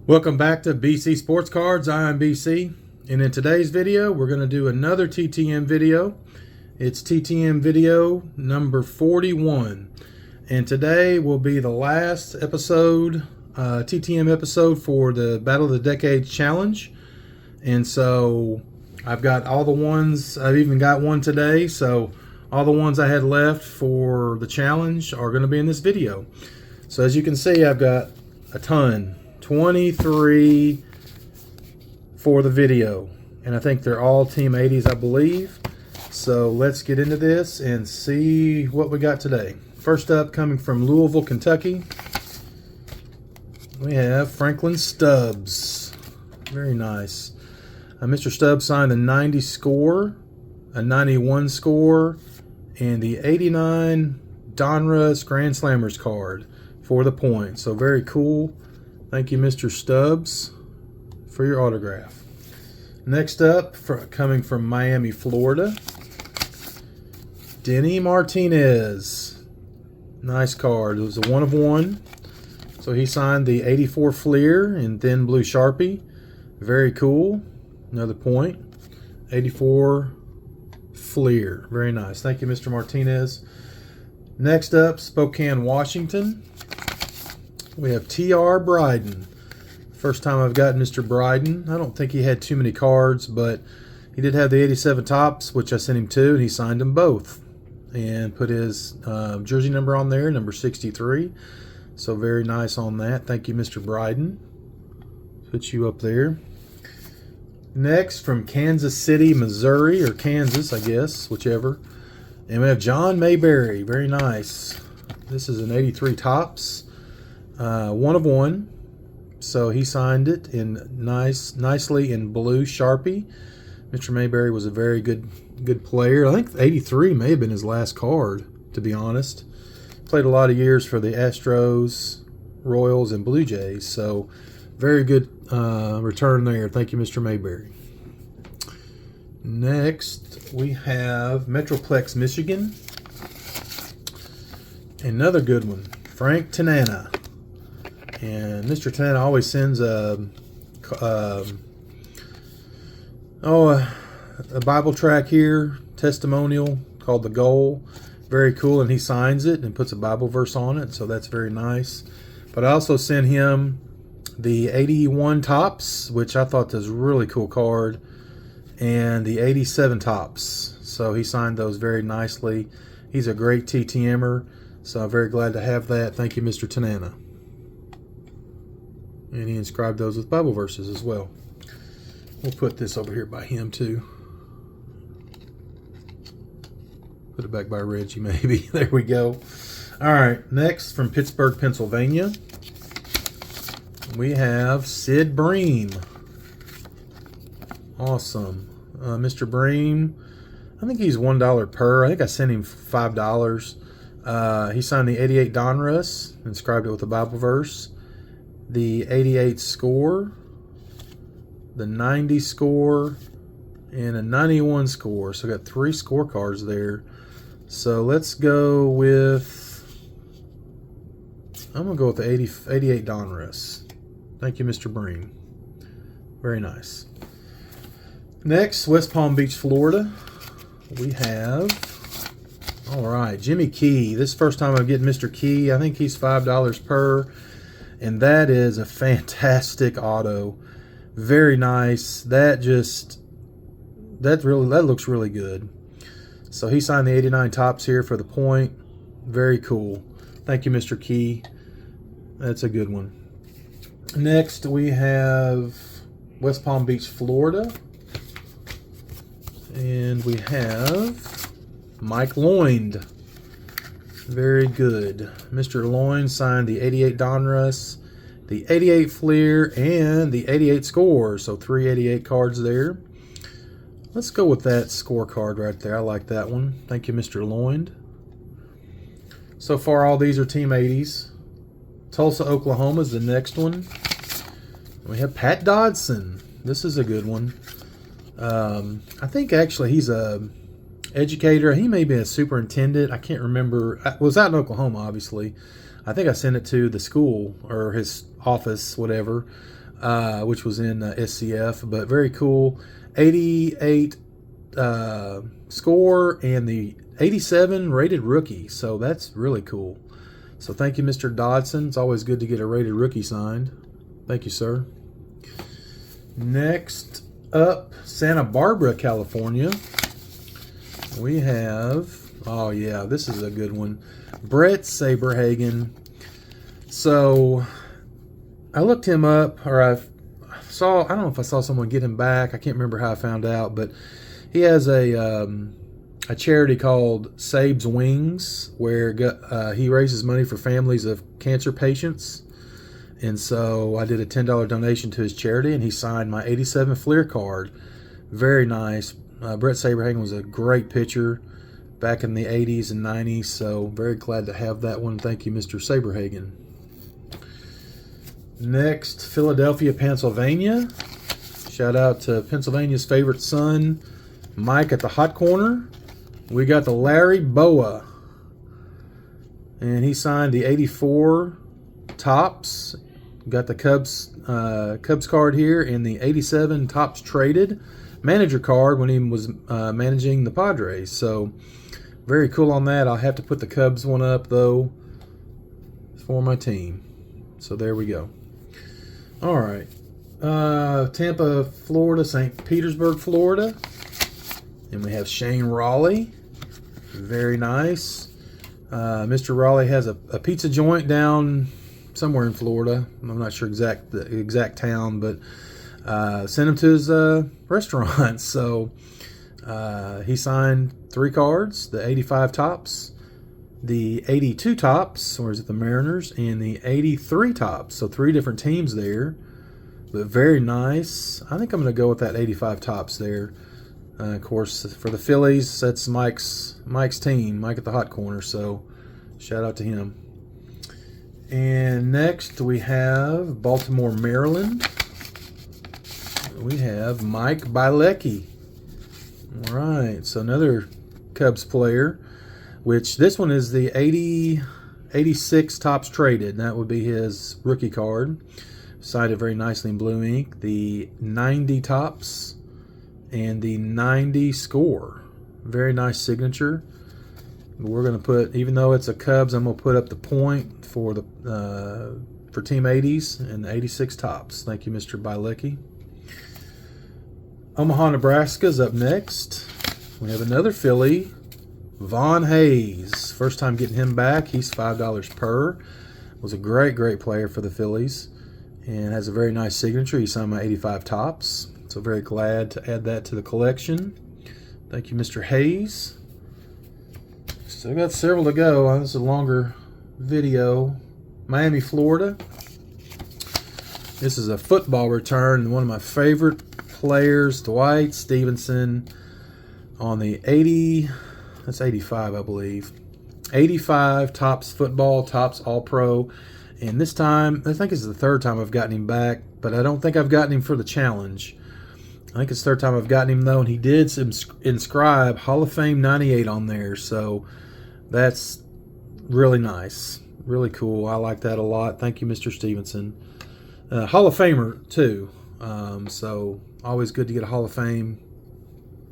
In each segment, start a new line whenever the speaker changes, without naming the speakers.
Welcome back to BC Sports Cards. I'm BC, and in today's video we're going to do another TTM video. It's TTM video number 41, and today will be the last episode, TTM episode for the Battle of the Decades Challenge. And so I've got all the ones, I've even got one today, so all the ones I had left for the challenge are going to be in this video. So as you can see, I've got a ton, 23 for the video, and I think they're all Team 80s, I believe. So let's get into this and see what we got today. First up, coming from Louisville, Kentucky, we have Franklin Stubbs. Very nice. Mr. Stubbs signed a 90 score, a 91 score, and the 89 Donruss Grand Slammers card for the point. So very cool. Thank you, Mr. Stubbs, for your autograph. Next up, coming from Miami, Florida, Denny Martinez. Nice card. It was a 1 of 1. So he signed the 84 Fleer in thin blue Sharpie. Very cool. Another point. 84 Fleer. Very nice. Thank you, Mr. Martinez. Next up, Spokane, Washington, we have T.R. Bryden. First time I've gotten Mr. Bryden. I don't think he had too many cards, but he did have the 87 Tops, which I sent him to, and he signed them both and put his jersey number on there, number 63. So very nice on that. Thank you, Mr. Bryden. Put you up there. Next, from Kansas City, Missouri, or Kansas, I guess, whichever. And we have John Mayberry. Very nice. This is an 83 Tops. 1 of 1. So he signed it in nicely in blue Sharpie. Mr. Mayberry was a very good player. I think 83 may have been his last card, to be honest. Played a lot of years for the Astros, Royals, and Blue Jays. So very good return there. Thank you, Mr. Mayberry. Next, we have Metroplex, Michigan. Another good one, Frank Tanana. And Mr. Tanana always sends a Bible track here, testimonial called The Goal. Very cool, and he signs it and puts a Bible verse on it, so that's very nice. But I also sent him the 81 Tops, which I thought was a really cool card, and the 87 Tops. So he signed those very nicely. He's a great TTMer, so I'm very glad to have that. Thank you, Mr. Tanana. And he inscribed those with Bible verses as well. We'll put this over here by him too. Put it back by Reggie maybe. There we go. All right, next from Pittsburgh, Pennsylvania, we have Sid Bream. Awesome. Mr. Bream, I think he's $1 per. I think I sent him $5. He signed the 88 Donruss, inscribed it with a Bible verse, the 88 score, the 90 score, and a 91 score. So I got 3 scorecards there. So let's go with, I'm going to go with the 88 Donruss. Thank you, Mr. Bream. Very nice. Next, West Palm Beach, Florida, we have, all right, Jimmy Key. This is the first time I'm getting Mr. Key. I think he's $5 per. And that is a fantastic auto. Very nice. That looks really good. So he signed the 89 Tops here for the point. Very cool. Thank you, Mr. Key. That's a good one. Next, we have West Palm Beach, Florida. And we have Mike Loynd. Very good. Mr. Loynd signed the 88 Donruss, the 88 Fleer, and the 88 score. So 3 88 cards there. Let's go with that scorecard right there. I like that one. Thank you, Mr. Loynd. So far, all these are Team 80s. Tulsa, Oklahoma is the next one. We have Pat Dodson. This is a good one. I think actually he's a educator. He may be a superintendent. I can't remember. It was out in Oklahoma, obviously. I think I sent it to the school or his office, whatever. which was in SCF, but very cool. 88 score and the 87 rated rookie, so that's really cool. So thank you, Mr. Dodson. It's always good to get a rated rookie signed. Thank you, sir. Next up, Santa Barbara, California. We have, oh yeah, this is a good one, Brett Saberhagen. So I looked him up, or I don't know if I saw someone get him back. I can't remember how I found out, but he has a charity called Sabe's Wings, where he raises money for families of cancer patients. And so I did a $10 donation to his charity, and he signed my 87 Fleer card. Very nice. Brett Saberhagen was a great pitcher back in the 80s and 90s, so very glad to have that one. Thank you, Mr. Saberhagen. Next, Philadelphia, Pennsylvania. Shout out to Pennsylvania's favorite son, Mike at the hot corner. We got the Larry Boa, and he signed the 84 Topps. Got the Cubs card here, and the 87 Topps traded manager card when he was managing the Padres. So very cool on that. I'll have to put the Cubs one up though for my team. So there we go. All right, Tampa, Florida, St. Petersburg, Florida, and we have Shane Raleigh. Very nice. Mr. Raleigh has a pizza joint down somewhere in Florida. I'm not sure the exact town, but sent him to his restaurant. So he signed 3 cards: the 85 Topps, the 82 Topps, or is it the Mariners, and the 83 Topps. So 3 different teams there, but very nice. I think I'm going to go with that 85 Topps there. Of course, for the Phillies, that's Mike's team, Mike at the hot corner. So shout out to him. And next we have Baltimore, Maryland. We have Mike Bilecki. All right, so another Cubs player, which this one is the 86 Topps traded. That would be his rookie card. Signed very nicely in blue ink. The 90 Topps and the 90 score. Very nice signature. We're going to put, even though it's a Cubs, I'm going to put up the point for the for Team 80's and the 86 Topps. Thank you, Mr. Bilecki. Omaha, Nebraska's up next. We have another Philly, Vaughn Hayes. First time getting him back. He's $5 per. Was a great player for the Phillies and has a very nice signature. He signed my 85 Topps. So very glad to add that to the collection. Thank you, Mr. Hayes. Still got several to go. This is a longer video. Miami, Florida. This is a football return. One of my favorite players, Dwight Stevenson, on the 80, that's 85, I believe. 85 Topps football, Topps All-Pro. And this time, I think it's the 3rd time I've gotten him back, but I don't think I've gotten him for the challenge. I think it's the 3rd time I've gotten him, though, and he did inscribe Hall of Fame 98 on there, so that's really nice. Really cool. I like that a lot. Thank you, Mr. Stevenson. Hall of Famer, too. So always good to get a Hall of Fame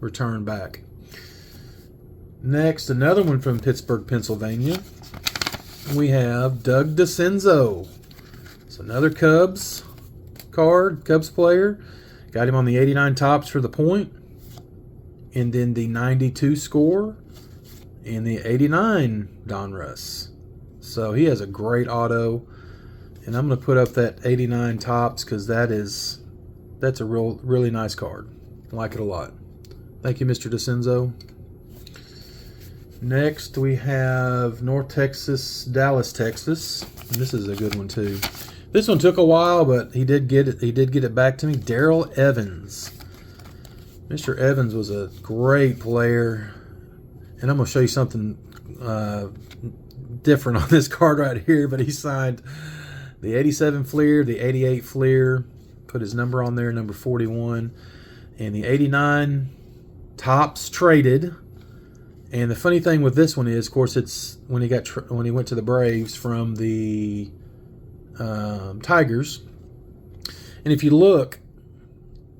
return back. Next, another one from Pittsburgh, Pennsylvania. We have Doug DeCenzo. It's another Cubs card, Cubs player. Got him on the 89 Topps for the point, and then the 92 score, and the 89 Donruss. So he has a great auto, and I'm going to put up that 89 Topps because that's a really nice card. I like it a lot. Thank you, Mr. DeCenzo. Next, we have North Texas, Dallas, Texas. And this is a good one too. This one took a while, but he did get it. He did get it back to me. Darrell Evans. Mr. Evans was a great player, and I'm going to show you something different on this card right here. But he signed the 87 Fleer, the 88 Fleer, put his number on there, number 41, and the 89 Topps traded. And the funny thing with this one is, of course, it's when he went to the Braves from the Tigers, And if you look,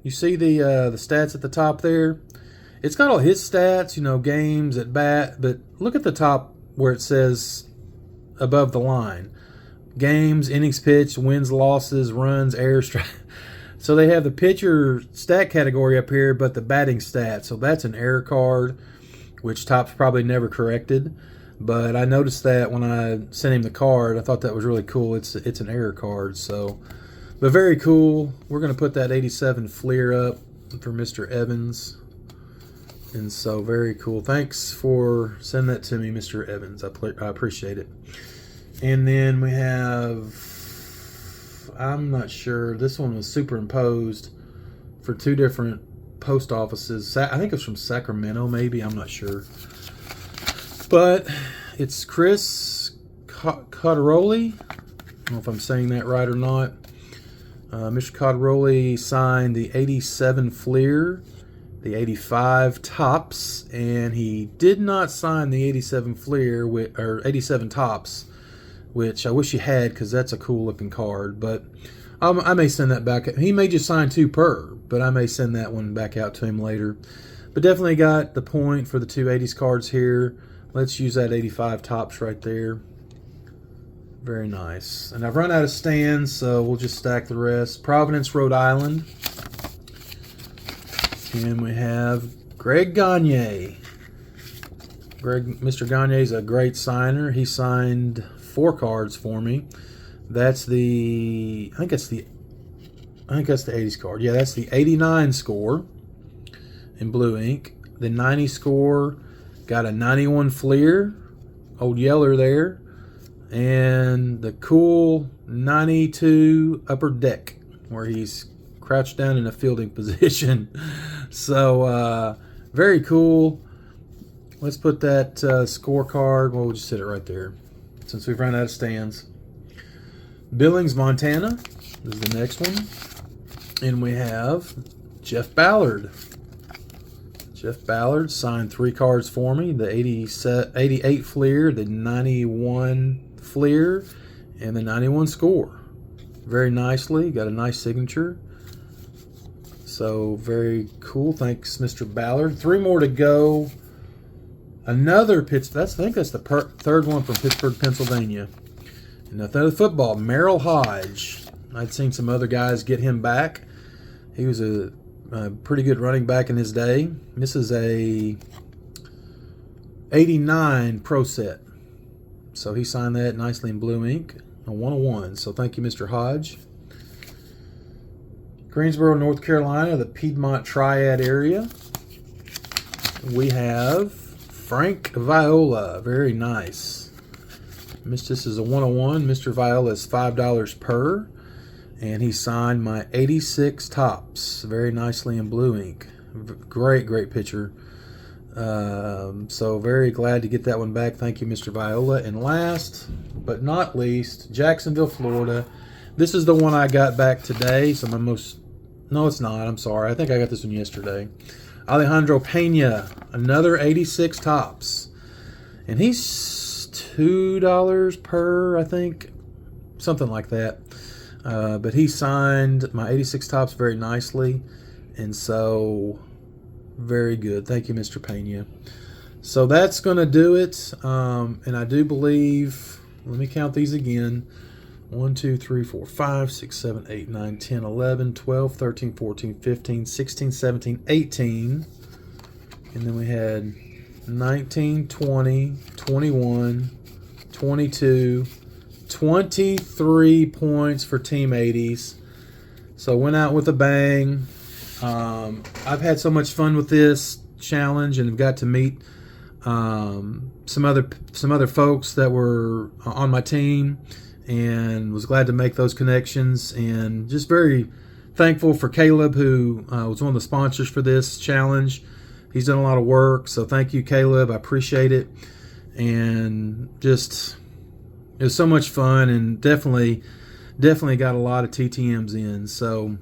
you see the stats at the top there. It's got all his stats, you know, games, at bat, but look at the top where it says above the line. Games, innings pitched, wins, losses, runs, errors, strikes. So they have the pitcher stat category up here, but the batting stat. So that's an error card, which Topps probably never corrected. But I noticed that when I sent him the card. I thought that was really cool. It's an error card. So, but very cool. We're going to put that 87 Fleer up for Mr. Evans. And so very cool. Thanks for sending that to me, Mr. Evans. I appreciate it. And then we have, I'm not sure, this one was superimposed for two different post offices. I think it's from Sacramento, maybe. I'm not sure. But it's Chris Codaroli. I don't know if I'm saying that right or not. Mr. Codaroli signed the 87 Fleer, the 85 Topps, and he did not sign the 87 Fleer or 87 Topps, which I wish he had because that's a cool looking card. But I may send that back. He may just sign 2 per, but I may send that one back out to him later. But definitely got the point for the 2 80s cards here. Let's use that 85 Topps right there. Very nice. And I've run out of stands, so we'll just stack the rest. Providence, Rhode Island. And we have Greg Gagne. Mr. Gagne is a great signer. He signed 4 cards for me. That's the, I think that's the 80s card. Yeah, that's the 89 score in blue ink. The 90 score, got a 91 Fleer, Old Yeller there, and the cool 92 Upper Deck, where he's crouched down in a fielding position. So, very cool. Let's put that scorecard, well, we'll just sit it right there, since we've run out of stands. Billings, Montana is the next one. And we have Jeff Ballard. Jeff Ballard signed 3 cards for me. The 88 Fleer, the 91 Fleer, and the 91 score. Very nicely. Got a nice signature. So, very cool. Thanks, Mr. Ballard. 3 more to go. Another I think that's the third one from Pittsburgh, Pennsylvania. And another football, Merrill Hodge. I'd seen some other guys get him back. He was a pretty good running back in his day. This is a 89 Pro Set. So he signed that nicely in blue ink. A 101. So thank you, Mr. Hodge. Greensboro, North Carolina, the Piedmont Triad area. We have Frank Viola. Very nice. This is a 101. Mr. Viola is $5 per. And he signed my 86 Topps very nicely in blue ink. Great, great picture. So very glad to get that one back. Thank you, Mr. Viola. And last but not least, Jacksonville, Florida. This is the one I got back today. So no, it's not. I'm sorry. I think I got this one yesterday. Alejandro Pena, another 86 Topps. And he's $2 per, I think. Something like that. But he signed my 86 Topps very nicely. And so, very good. Thank you, Mr. Pena. So that's going to do it. And I do believe, let me count these again. 1, 2, 3, 4, 5, 6, 7, 8, 9, 10, 11, 12, 13, 14, 15, 16, 17, 18. And then we had 19, 20, 21, 22, 23 points for Team 80s. So went out with a bang. I've had so much fun with this challenge and got to meet some other folks that were on my team, and was glad to make those connections, and just very thankful for Caleb, who was one of the sponsors for this challenge. He's done a lot of work, so thank you, Caleb. I appreciate it. And just, it was so much fun, and definitely got a lot of TTMs in. So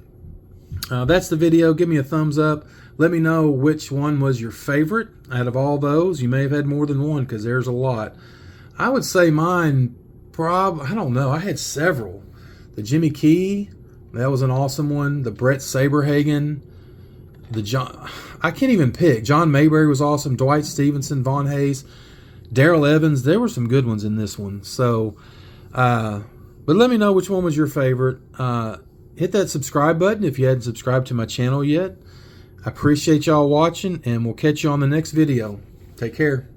that's the video. Give me a thumbs up. Let me know which one was your favorite out of all those. You may have had more than one, because there's a lot. I would say mine, I don't know. I had several. The Jimmy Key, That was an awesome one. The Brett Saberhagen. I can't even pick. John Mayberry was awesome. Dwight Stevenson, Von Hayes, Darrell Evans. There were some good ones in this one. So, but let me know which one was your favorite. Hit that subscribe button if you hadn't subscribed to my channel yet. I appreciate y'all watching, and we'll catch you on the next video. Take care.